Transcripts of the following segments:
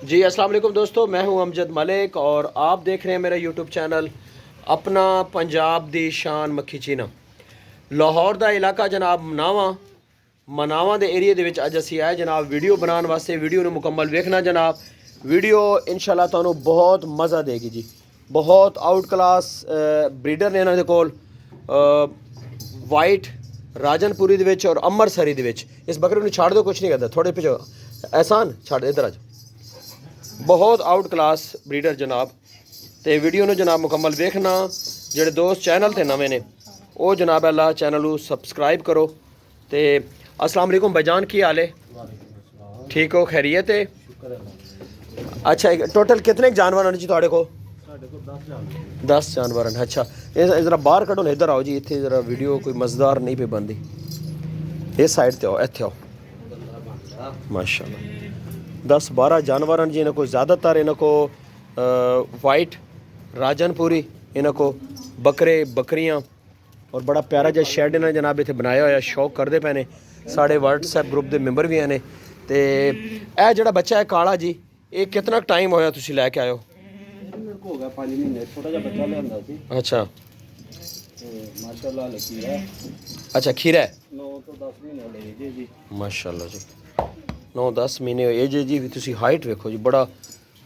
जी अस्सलाम वालेकुम दोस्तों, मैं हूं अमजद मलिक और आप देख रहे हैं मेरा यूट्यूब चैनल अपना पंजाब दी शान मक्खी चीना। लाहौर दा इलाका जनाब मनावा दे एरिया दे विच अज असीं आए जनाब वीडियो बनाने वास्ते। वीडियो नूं मुकम्मल वेखना जनाब, वीडियो इंशाल्लाह तुहानूं बहुत मज़ा देगी जी। बहुत आउट क्लास ब्रीडर ने इन्हां दे कोल वाइट राजनपुरी दे विच और अमरसरी दे विच। इस बकरे नूं छाड़ दो, कुछ नहीं करदा, थोड़े पिछो एहसान छाड़ इधर आ। बहुत आउट क्लास ब्रीडर जनाब। तो वीडियो नूं जनाब मुकम्मल वेखना। जेडे दोस्त चैनल ते नवे ने वो जनाब अल्लाह चैनल को सबसक्राइब करो। तो अस्सलाम वालेकुम भाईजान, की हाल है? ठीक हो, खैरियत है? अच्छा, टोटल कितने जानवर हैं जी थोड़े को? 10 जानवर हैं। अच्छा, ये ज़रा बाहर कढो ना, इधर आओ जी। इतने ज़रा वीडियो कोई मज़ेदार नहीं पे बनती। इस साइड ते आओ, इत्थे आओ। माशाल्लाह 10-12 जानवर हैं जी। इन्हों को ज़्यादातर इन्हों को वाइट राजनपुरी, इन्हों को बकरे बकरियाँ और बड़ा प्यारा जहा शैड इन्होंने जनाब इतने बनाया होया। शौक करते पे ने, साढ़े व्हाट्सएप ग्रुप के मैंबर भी हैं। तो यह जोड़ा बच्चा है काला जी, ये कितना टाइम होया तुसीं लैके आए हो? हो गया 5 महीने, छोटा जहा बच्चा लिया सी। अच्छा माशाल्लाह लकीर है। अच्छा, खीरा है? 9 तो 10 महीने ले जी। माशाल्लाह जी, 9-10 महीने होए जी। भी तुसीं हाइट वेखो जी, बड़ा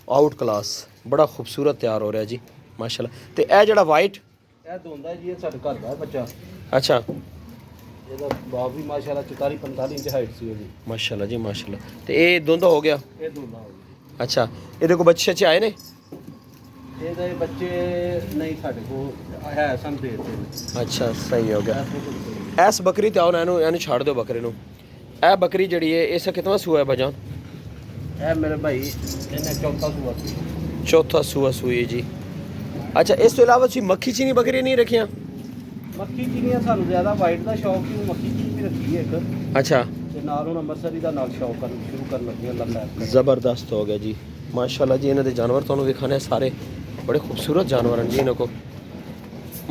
आउट क्लास, बड़ा खूबसूरत तैयार हो रहा है जी माशाल्लाह। तो यह जोड़ा वाइट ਇਹ ਦੋਂਦਾ ਜੀ, ਇਹ ਸਾਡੇ ਘਰ ਦਾ ਬੱਚਾ। अच्छा ਇਹਦਾ ਬਾਪ ਵੀ ਮਾਸ਼ਾਅੱਲਾ 44-45 ਇੰਚ ਹਾਈਟ ਸੀ ਉਹਦੀ। माशाल्लाह जी माशाल्लाह। तो ये दोनों हो गया? ਇਹ ਦੋਂਦਾ ਹੋ ਗਿਆ। अच्छा, ये को बच्चे अच्छे आए ने? ਇਹਦੇ ਬੱਚੇ ਨਹੀਂ ਸਾਡੇ ਕੋਲ ਹੈ ਸਨ ਦੇ ਦਿੱਤੇ। अच्छा सही हो गया। ऐस बकरी ते आओ ना, इन्हू छाड़ दो बकरे नू। ए बकरी जड़ी है इस कितना सूआ है भाईजान? ਇਹ ਮੇਰੇ ਭਾਈ ਇਹਨੇ ਚੌਥਾ ਸੂਆ ਸੀ। चौथा सूआ सूई है जी। अच्छा, इस तो इलावा तुसीं मक्खी चीनी बकरी नहीं रखियां? ਮੱਖੀ ਚੀਨੀਆਂ ਸਾਨੂੰ ਜ਼ਿਆਦਾ ਵਾਈਟ ਦਾ ਸ਼ੌਕ ਸੀ, ਮੱਖੀ ਚੀਨੀ ਵੀ ਰੱਖੀ ਹੈ ਇੱਕ। अच्छा, ਤੇ ਨਾਲ ਹੁਣ ਅੰਮ੍ਰਿਤਸਰੀ ਦਾ ਨਾਲ ਸ਼ੌਕ ਕਰਨ ਸ਼ੁਰੂ ਕਰਨ ਲੱਗੇ ਅੱਲਾਹ ਖੈਰ। ज़बरदस्त हो गया जी माशाल्लाह जी। इन्होंने जानवर तुहानूं विखाने सारे बड़े खूबसूरत जानवर हैं जी। इन्हों को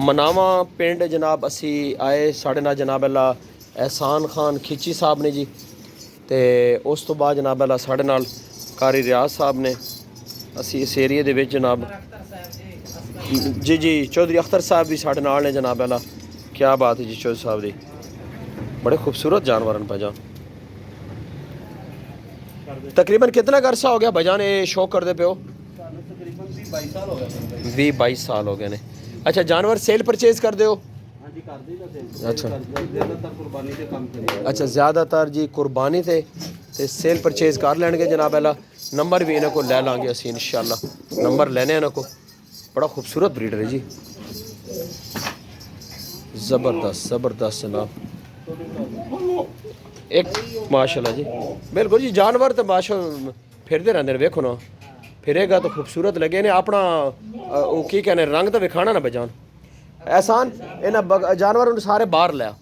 मनावा पिंड जनाब असी आए, साढ़े नाल जनाब अल्लाह एहसान खान खिची साहब ने जी। तो उस तो बाद जनाब अल्लाह साढ़े नाल कारी रियाज साहब ने। असी इस एरिए दे विच जनाब जी जी चौधरी अख्तर साहब भी साढ़े नाल ने जनाब अल्लाह। क्या बात है जी चौधरी साहब दी, बड़े खूबसूरत जानवर हैं भाईजान। तकरीबन कितना अरसा हो गया भाईजान ये शौक करते पे हो? ਸਾਨੂੰ ਤਕਰੀਬਨ 22 ਸਾਲ ਹੋ ਗਏ। 20-22 साल हो गए ने। अच्छा, जानवर सेल परचेज कर दे हो? ਹਾਂਜੀ ਕਰਦੇ ਤਾਂ ਸੇਲ। अच्छा ਜ਼ਿਆਦਾਤਰ ਕੁਰਬਾਨੀ ਤੇ ਕੰਮ ਕਰੀਦਾ। अच्छा, ज़्यादातर जी कुर्बानी थे तो सेल परचेज कर लैणगे जनाब अल्लाह। नंबर भी इन्हों को लै लाँगे असी इंशाल्लाह, नंबर लेने इन्हों को। बड़ा खूबसूरत ब्रीडर है जी, ज़बरदस्त ज़बरदस्त जनाब। एक माशाल्लाह जी, बिल्कुल जी। जानवर तो माशा फिरते रहते हैं, वेखो ना फिरेगा तो खूबसूरत लगे ने। अपना वो की कहने रंग तो विखाना ना बजान। एहसान इन्हें जानवर सारे बाहर लिया,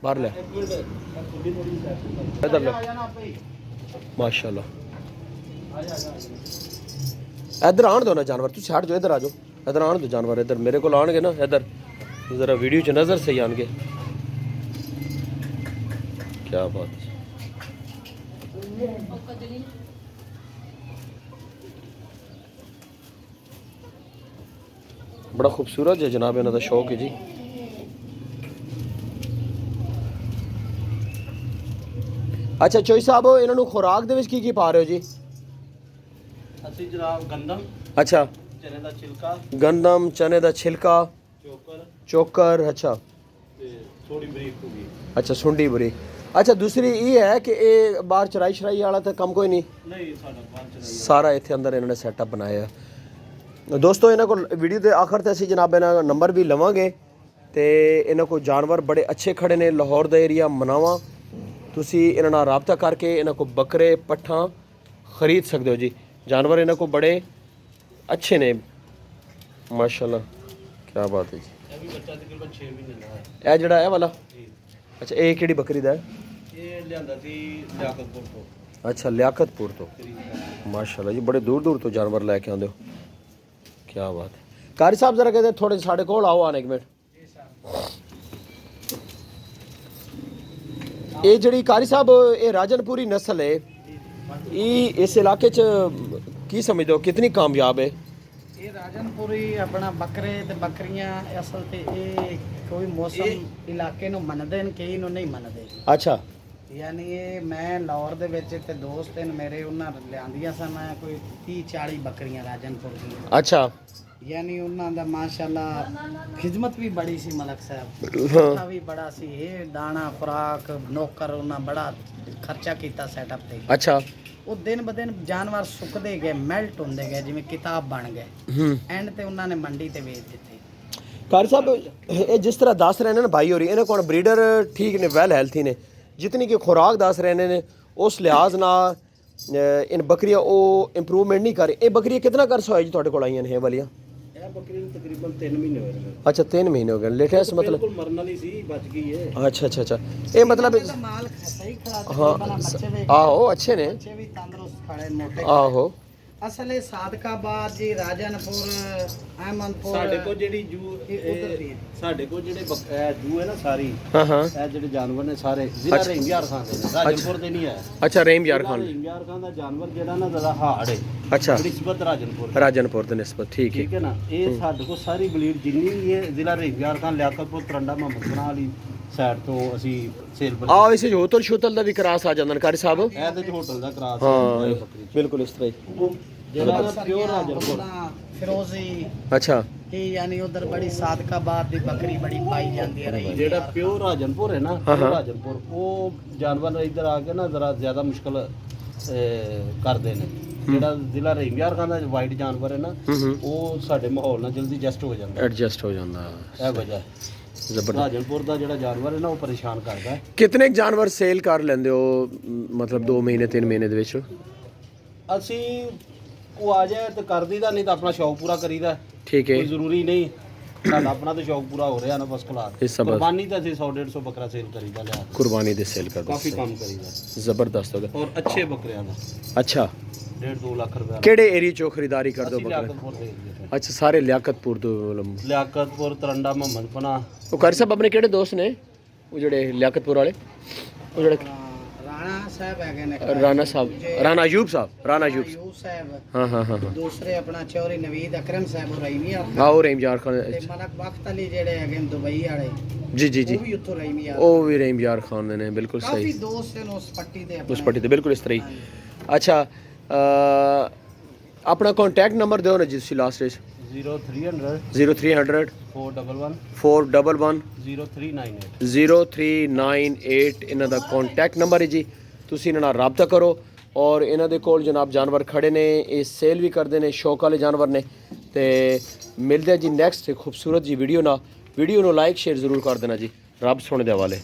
बाहर लिया इधर ले माशाल्लाह। इधर आन दो ना जानवर, तुम हट जाओ, इधर आ जाओ, इधर आन दो जानवर। इधर मेरे को आनगे ना, इधर ज़रा वीडियो च नज़र सही आनगे। क्या बात है, बड़ा खूबसूरत है जनाब इन्हों का शौक है जी। अच्छा चोई साहब, इन्हों खुराक दे विच की पा रहे हो जी? ਅਸੀਂ ਜਨਾਬ ਗੰਦਮ, अच्छा, ਚਨੇ ਦਾ ਛਿਲਕਾ, गंदम चने का छिलका, ਚੋਕਰ चोकर। अच्छा ਤੇ ਥੋੜੀ ਬਰੀਕ ਹੋ ਗਈ। अच्छा, सुंडी बुरी। अच्छा, दूसरी ये है कि ये बाहर चराई शराई वाला तो कम कोई नहीं, ਨਹੀਂ ਸਾਡਾ ਬਾਹਰ ਚਲਾਈ सारा इतने अंदर इन्होंने सैटअप बनाया है। दोस्तों इन्हों को वीडियो के आखिर ते असीं जनाब इन्हों नंबर भी लवांगे। तो इन्हों को जानवर बड़े अच्छे खड़े ने। लाहौर का एरिया मनावा, तुसी इन्हों नाल राबता करके इन्हों को बकरे पट्ठा खरीद सकते हो जी। जानवर इन्हों को बड़े अच्छे ने माशाल्लाह। क्या बात है जी। ਇਹ ਵੀ ਬੱਚਾ ਤਕਰੀਬਨ 6 ਮਹੀਨੇ ਦਾ ਹੈ यह जड़ा है वाला? ਜੀ। अच्छा, ये किहड़ी बकरी दा है? ਇਹ ਲਿਆਂਦਾ ਸੀ ਲਿਆਕਤਪੁਰ ਤੋਂ। अच्छा, लियाकतपुर तो। माशाल्लाह जी, बड़े दूर दूर तो जानवर लैके आते हो। क्या बात है। कारी साहब जरा कहते थोड़े साढ़े कोल आओ, आने एक मिनट। ये जड़ी कारी साहब ये राजनपुरी नस्ल है, ये इस इलाके च ਕੀ ਸਮਝਦੇ ਹੋ ਕਿੰਨੀ ਕਾਮਯਾਬ ਹੈ? ਇਹ ਰਾਜਨਪੁਰੀ ਆਪਣਾ ਬੱਕਰੇ ਤੇ ਬੱਕਰੀਆਂ ਅਸਲ ਤੇ ਇਹ ਕੋਈ ਮੌਸਮ ਇਲਾਕੇ ਨੂੰ ਮੰਨਦੇ ਨੇ, ਕਈ ਨੂੰ ਨਹੀਂ ਮੰਨਦੇ। ਅੱਛਾ ਯਾਨੀ ਇਹ ਮੈਂ ਲਾਹੌਰ ਦੇ ਵਿੱਚ ਤੇ ਦੋਸਤ ਨੇ ਮੇਰੇ, ਉਹਨਾਂ ਲਿਆਂਦੀਆਂ ਸਨ ਕੋਈ 30-40 ਬੱਕਰੀਆਂ ਰਾਜਨਪੁਰ ਦੀਆਂ। ਅੱਛਾ ਯਾਨੀ ਉਹਨਾਂ ਦਾ ਮਾਸ਼ਾਅੱਲਾ ਖਿਦਮਤ ਵੀ ਬੜੀ ਸੀ ਮਲਕ ਸਾਹਿਬ, ਹਾਂ। ਖਰਚਾ ਵੀ ਬੜਾ ਸੀ। ਇਹ ਦਾਣਾ ਖੁਰਾਕ ਨੌਕਰ ਉਹਨਾਂ ਬੜਾ ਖਰਚਾ ਕੀਤਾ ਸੈਟਅਪ ਤੇ। ਅੱਛਾ ਉਹ ਦਿਨ ਬ ਦਿਨ ਜਾਨਵਰ ਸੁੱਕਦੇ ਗਏ, ਮੈਲਟ ਹੁੰਦੇ ਗਏ, ਜਿਵੇਂ ਕਿਤਾਬ ਬਣ ਗਏ। ਹੂੰ ਐਂਡ ਤੇ ਉਹਨਾਂ ਨੇ ਮੰਡੀ ਤੇ ਵੇਚ ਦਿੱਤੇ। कारी साहब ये जिस तरह दस रहे हैं ना भाई हो रही इन्हें कौन ब्रीडर ठीक ने वेल हेल्थी ने जितनी की खुराक दस रहे ने उस लिहाज ना इन बकरियां वो इंप्रूवमेंट नहीं कर ये बकरियां कितना कर सो जी थोड़े को आईयां ने वालियां? ਇਹ ਬੱਕਰੀ ਨੂੰ ਤਕਰੀਬਨ 3 ਮਹੀਨੇ ਹੋਏ ਨੇ। अच्छा 3 महीने हो गए लेटेस्ट मतलब ਬਿਲਕੁਲ ਮਰਨ ਵਾਲੀ ਸੀ, ਬਚ ਗਈ ਹੈ। अच्छा अच्छा अच्छा ये मतलब ਇਹਦਾ ਮਾਲ ਸਹੀ ਖੜਾ हाँ ਤਕਰੀਬਨ ਬੱਚੇ ਵੇਖ आहो अच्छे ने ਬੱਚੇ ਵੀ ਤੰਦਰੁਸਤ ਖੜੇ ਮੋਟੇ। आहो ਅਸਲ ਇਹ ਸਾਦਕਾਬਾਦ ਜੀ, ਰਾਜਨਪੁਰ, ਅਹਿਮਦਪੁਰ ਸਾਡੇ ਕੋਲ ਜਿਹੜੀ ਜੂ ਇਹ ਉੱਧਰ ਦੀ ਹੈ। ਸਾਡੇ ਕੋਲ ਜਿਹੜੇ ਜੂ ਹੈ ਨਾ ਸਾਰੀ, हाँ हाँ ਇਹ ਜਿਹੜੇ ਜਾਨਵਰ ਨੇ ਸਾਰੇ ਜ਼ਿਲ੍ਹਾ ਰਹੀਮਯਾਰ ਖਾਨ ਦੇ ਨੇ, ਰਾਜਨਪੁਰ ਦੇ ਨਹੀਂ ਹੈ। अच्छा रहीम यार खान ਰਹੀਮਯਾਰ ਖਾਨ ਦਾ ਜਾਨਵਰ ਜਿਹੜਾ ਨਾ ਜ਼ਿਆਦਾ ਹਾਰਡ ਹੈ अच्छा ਨਿਸਬਤ ਰਾਜਨਪੁਰ ਦੀ। राजनपुर के नस्बत ठीक है ਠੀਕ ਹੈ ਨਾ। ਇਹ ਸਾਡੇ ਕੋਲ ਸਾਰੀ ਬਲੀਡ ਜਿੰਨੀ ਵੀ ਹੈ ਜ਼ਿਲ੍ਹਾ ਰਹੀਮਯਾਰ ਖਾਨ, ਲਿਆਕਤਪੁਰ, ਤਰੰਡਾ, ਮੁਹੰਮਦ ਖਾਨ ਵਾਲੀ ਸਾਈਡ ਤੋਂ ਅਸੀਂ ਸੇਲ ਬਣਾ। आ वैसे होतल शोतल का भी क्रास आ जाता कारी साहब ਇਹਦੇ ਚ ਹੋਟਲ ਦਾ ਕਰਾਸ हाँ ਬੱਕਰੀ बिल्कुल इस तरह ही ਜਿਹੜਾ ਨਾ ਪਿਓਰ ਰਾਜਨਪੁਰ। ਫਿਰੋਜ਼ੀ अच्छा ਇਹ ਯਾਨੀ ਉਧਰ ਬੜੀ ਸਾਦਕਾਬਾਦ ਦੀ ਬੱਕਰੀ ਬੜੀ ਪਾਈ ਜਾਂਦੀ ਹੈ ਰਹੀ। ਜਿਹੜਾ ਪਿਓਰ ਰਾਜਨਪੁਰ ਹੈ ਨਾ, ਪਿਓਰ ਰਾਜਨਪੁਰ, ਉਹ ਜਾਨਵਰ ਇੱਧਰ ਆ ਕੇ ਨਾ ਜ਼ਰਾ ਜ਼ਿਆਦਾ ਮੁਸ਼ਕਲ ਕਰਦੇ ਨੇ। ਜਿਹੜਾ ਜ਼ਿਲ੍ਹਾ ਰਹੀਮਯਾਰ ਖਾਨ ਦਾ ਵਾਈਟ ਜਾਨਵਰ ਹੈ ਨਾ, ਉਹ ਸਾਡੇ ਮਾਹੌਲ ਨਾਲ ਜਲਦੀ ਐਡਜਸਟ ਹੋ ਜਾਂਦਾ। एडजस्ट हो जाता ਇਹ ਵਜ੍ਹਾ ਹੈ। जबरदस्त ਰਾਜਨਪੁਰ ਦਾ ਜਿਹੜਾ ਜਾਨਵਰ ਹੈ ਨਾ, ਉਹ ਪਰੇਸ਼ਾਨ ਕਰਦਾ ਹੈ। कितने जानवर सेल कर लेंदे हो मतलब 2 महीने 3 महीने दे विच? ਅਸੀਂ ਉਹ ਆ ਜਾਏ ਤੇ ਕਰ ਦਈਦਾ, ਨਹੀਂ ਤਾਂ ਆਪਣਾ ਸ਼ੌਕ ਪੂਰਾ ਕਰੀਦਾ। ठीक है ਕੋਈ ਜ਼ਰੂਰੀ ਨਹੀਂ, ਸਾਡਾ ਆਪਣਾ ਤਾਂ ਸ਼ੌਕ ਪੂਰਾ ਹੋ ਰਿਹਾ ਨਾ ਫਸਟ ਕਲਾਸ। ਇਸ ਸਬਬ ਕੁਰਬਾਨੀ ਤਾਂ ਅਸੀਂ 100-150 ਬੱਕਰਾ ਸੇਲ ਕਰੀਦਾ ਲਿਆ ਕੇ। कुर्बानी दे सेल कर दो ਕਾਫੀ ਕੰਮ ਕਰੀਦਾ जबरदस्त हो गया ਔਰ ਅੱਛੇ ਬੱਕਰਿਆਂ ਦਾ अच्छा 1.5-2 ਲੱਖ ਰੁਪਏ केड़े एरिया चो खरीदारी कर दो ਅਸੀਂ बकरे? ਲਿਆਕਤਪੁਰ ਦੇ ਏਰੀਏ अच्छा सारे लियाकतपुर तो मतलब ਤੋਂ। ਲਿਆਕਤਪੁਰ, ਤਰੰਡਾ, ਮੁਹੰਮਦਪੁਰਾ। वो कारी साहब अपने केड़े दोस्त ने वो जड़े लियाकतपुर वाले वो जड़े ਰਾਣਾ ਸਾਹਿਬ ਹੈਗੇ ਨੇ, राणा साहब राणा अयूब साहब राणा अयूब ਅਯੂਬ ਸਾਹਿਬ, हाँ हाँ हाँ हाँ ਦੂਸਰੇ ਆਪਣਾ ਚੌਰੀ ਨਵੀਦ ਅਕਰਮ ਸਾਹਿਬ ਉਹ ਰਹੀਮੀਆ, आओ रहीम यार खान ਤੇ ਮਲਕ ਬਖਤ ਅਲੀ ਜਿਹੜੇ ਹੈਗੇ ਨੇ ਦੁਬਈ ਵਾਲੇ, जी जी जी ਉਹ ਵੀ ਉੱਥੋਂ ਰਹੀਮੀਆ। ओ भी रहीम यार खान ने बिल्कुल ਕਾਫੀ सही ਦੋਸਤ ਨੇ ਉਸ ਪੱਟੀ ਦੇ उस पट्टी ते बिल्कुल इस तरह ही अच्छा अपना कॉन्टैक्ट नंबर दो ना जी लास्ट 0300 0300 411 411 0398। 0398 ਇਹਨਾਂ ਦਾ ਕੰਟੈਕਟ ਨੰਬਰ ਹੈ ਜੀ। ਤੁਸੀਂ ਇਹਨਾਂ ਨਾਲ ਰਾਬਤਾ ਕਰੋ ਔਰ ਇਹਨਾਂ ਦੇ ਕੋਲ ਜਨਾਬ ਜਾਨਵਰ ਖੜੇ ਨੇ, ਇਹ ਸੇਲ ਵੀ ਕਰਦੇ ਨੇ, ਸ਼ੌਕ ਵਾਲੇ ਜਾਨਵਰ ਨੇ। ਤੇ ਮਿਲਦੇ ਆ ਜੀ ਨੈਕਸਟ ਖੂਬਸੂਰਤ ਜੀ ਵੀਡੀਓ ਨਾਲ। ਵੀਡੀਓ ਨੂੰ ਲਾਈਕ ਸ਼ੇਅਰ ਜ਼ਰੂਰ ਕਰ ਦੇਣਾ ਜੀ। ਰੱਬ ਸੋਹਣੇ ਦੇ ਹਵਾਲੇ।